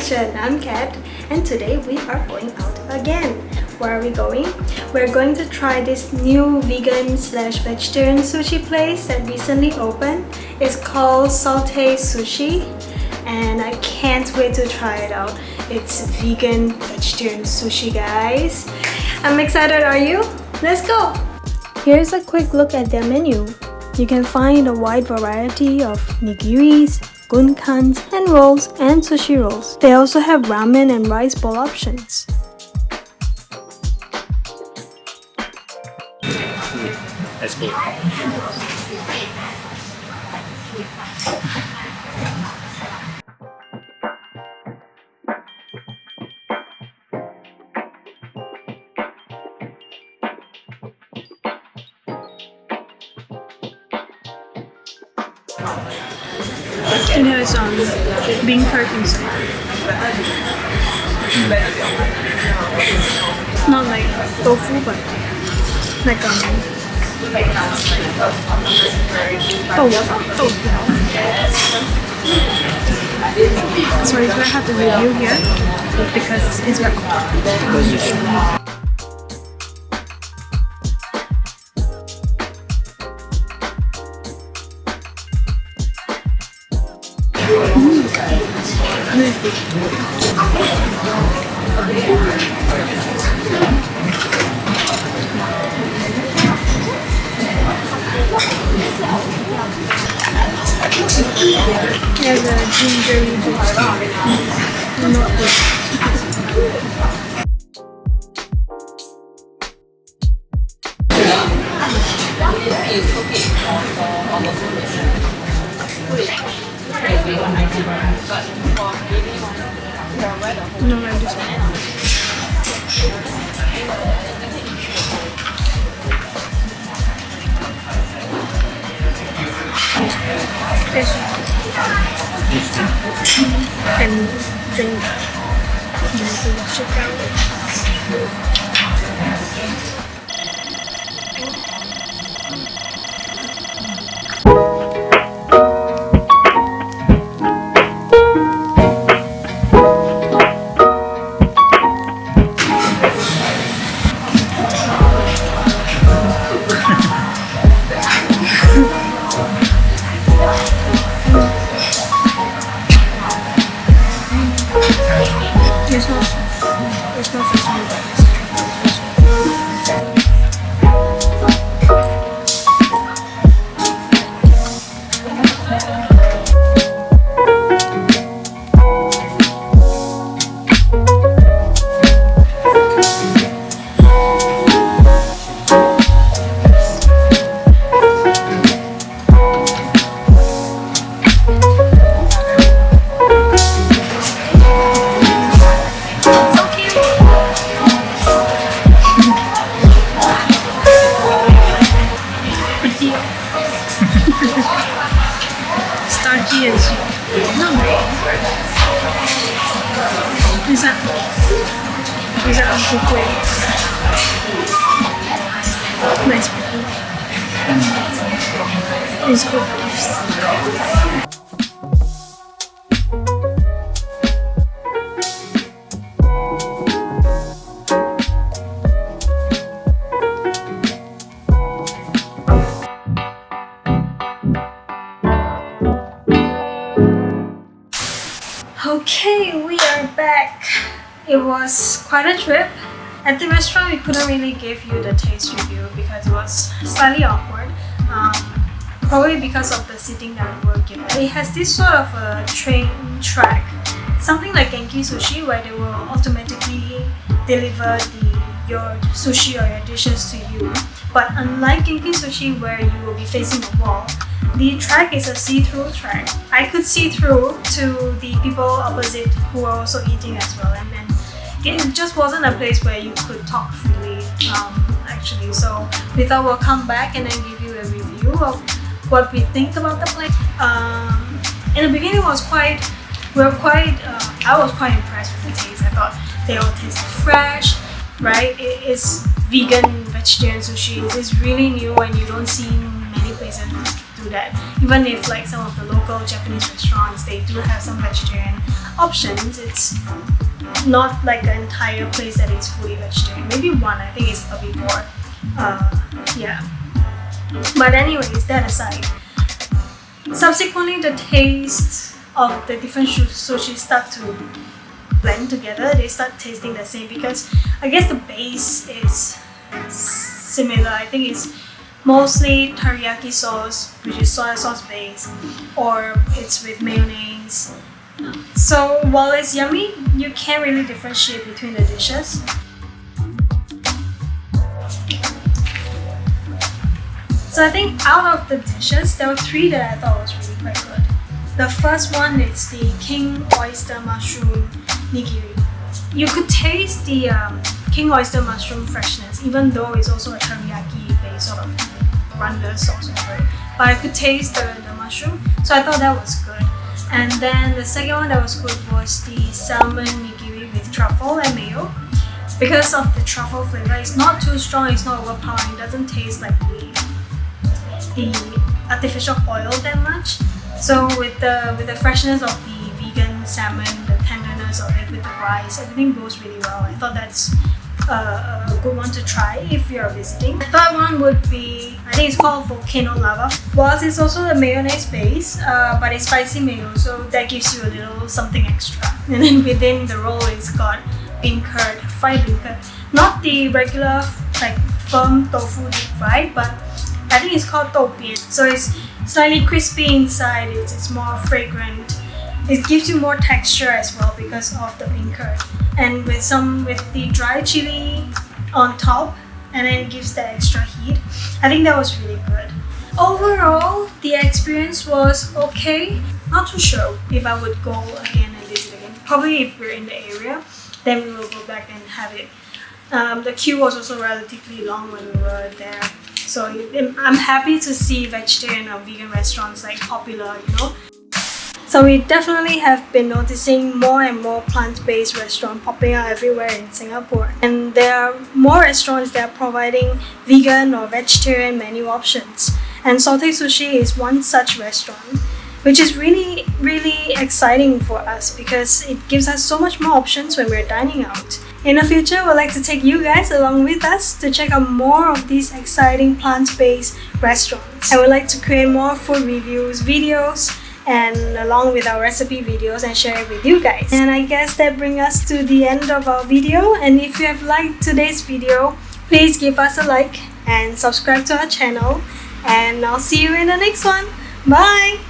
Station. I'm Kat, and today we are going out again. Where are we going? We're going to try this new vegan slash vegetarian sushi place that recently opened. It's called Saute Sushi, and I can't wait to try it out. It's vegan vegetarian sushi, guys. I'm excited, are you? Let's go! Here's a quick look at their menu. You can find a wide variety of nigiris, gunkans, and rolls and sushi rolls. They also have ramen and rice bowl options. Let's go. And it has bean curd inside. Not like tofu, but like Sorry, it's very hard to review here because it's very hot. There's a gingery juice. Not good. No, I just this and drink It's not starchy and sweet. Not bad. Is that Uncle Kueh? Nice people. It's good gifts. Okay, we are back. It was quite a trip. At the restaurant, we couldn't really give you the taste review because it was slightly awkward. Probably because of the seating that we were given. It has this sort of a train track, something like Genki Sushi, where they will automatically deliver your sushi or your dishes to you. But unlike Genki Sushi, where you will be facing a wall, the track is a see-through track. I could see through to the people opposite who were also eating as well, and it just wasn't a place where you could talk freely, actually. So we thought we'll come back and then give you a review of what we think about the place. In the beginning, I was quite impressed with the taste. I thought they all tasted fresh, right? It is vegan vegetarian sushi. It's really new and you don't see many places do that. Even if like some of the local Japanese restaurants, they do have some vegetarian options, it's not like the entire place that is fully vegetarian. Maybe one, I think it's herbivore. Yeah. But anyways, that aside, subsequently the taste of the different sushi start to blend together. They start tasting the same because I guess the base is similar. I think it's mostly teriyaki sauce, which is soy sauce base, or it's with mayonnaise. So while it's yummy, you can't really differentiate between the dishes. So I think out of the dishes, there were 3 that I thought was really quite good. The first one is the king oyster mushroom nigiri. You could taste the king oyster mushroom freshness, even though it's also a teriyaki based sort of randa sauce over it. But I could taste the mushroom, so I thought that was good. And then the second one that was good was the salmon nigiri with truffle and mayo. Because of the truffle flavor, it's not too strong, it's not overpowering, it doesn't taste like the artificial oil that much. So with the freshness of the vegan salmon, the tenderness of it with the rice, everything goes really well. I thought that's a good one to try if you're visiting. The third one would be, I think it's called volcano lava. Whilst it's also a mayonnaise base, but it's spicy mayo, so that gives you a little something extra. And then within the roll, it's got bean curd, fried bean curd. Not the regular like firm tofu deep fried, but I think it's called doubian. So it's slightly crispy inside, it's more fragrant. It gives you more texture as well because of the bean curd. And with the dry chili on top, and then it gives that extra heat. I think that was really good. Overall, the experience was okay. Not too sure if I would go again and visit again. Probably if we're in the area, then we will go back and have it. The queue was also relatively long when we were there. So I'm happy to see vegetarian or vegan restaurants like popular, you know. So we definitely have been noticing more and more plant-based restaurants popping up everywhere in Singapore. And there are more restaurants that are providing vegan or vegetarian menu options. And Salty Sushi is one such restaurant, which is really, really exciting for us because it gives us so much more options when we're dining out. In the future, we'd like to take you guys along with us to check out more of these exciting plant-based restaurants. I would like to create more food reviews, videos, and along with our recipe videos and share it with you guys. And I guess that brings us to the end of our video. And if you have liked today's video, please give us a like and subscribe to our channel. And I'll see you in the next one. Bye!